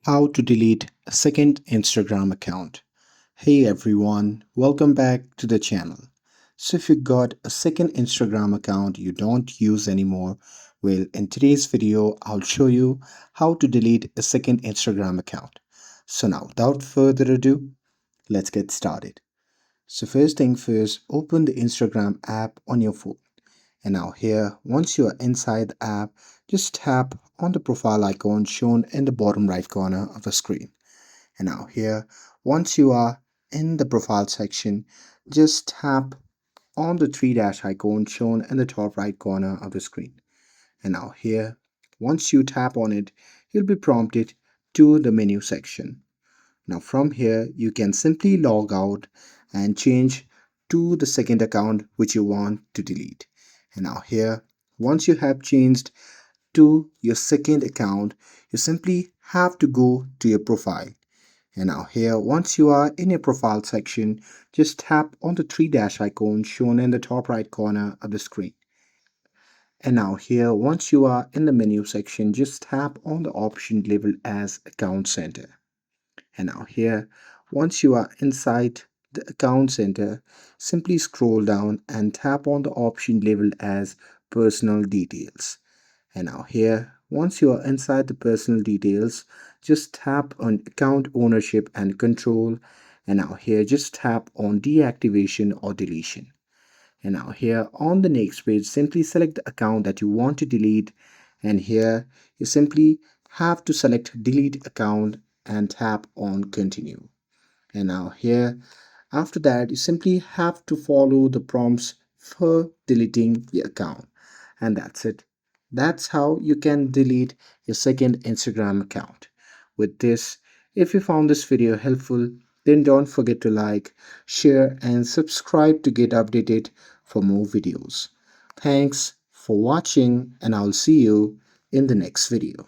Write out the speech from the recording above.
How to delete a second Instagram account. Hey everyone, welcome back to the channel. So if you got a second Instagram account you don't use anymore, well, in today's video I'll show you how to delete a second Instagram account. So now without further ado, let's get started. So first thing first, open the Instagram app on your phone. And now here, once you are inside the app, just tap on the profile icon shown in the bottom right corner of the screen. And now here, once you are in the profile section, just tap on the three dash icon shown in the top right corner of the screen. And now here, once you tap on it, you'll be prompted to the menu section. Now from here, you can simply log out and change to the second account which you want to delete. And now here, once you have changed to your second account, you simply have to go to your profile. And now here, once you are in your profile section, just tap on the three dash icon shown in the top right corner of the screen. And now here, once you are in the menu section, just tap on the option labeled as Account Center. And now here, once you are inside the Account Center, simply scroll down and tap on the option labeled as Personal Details. And now here, once you are inside the personal details, just tap on account ownership and control. And now here, just tap on deactivation or deletion. And now here on the next page, simply select the account that you want to delete. And here you simply have to select delete account and tap on continue. And now here, after that, you simply have to follow the prompts for deleting the account. And that's it. That's how you can delete your second Instagram account. With this, if you found this video helpful, then don't forget to like, share, and subscribe to get updated for more videos. Thanks for watching, and I'll see you in the next video.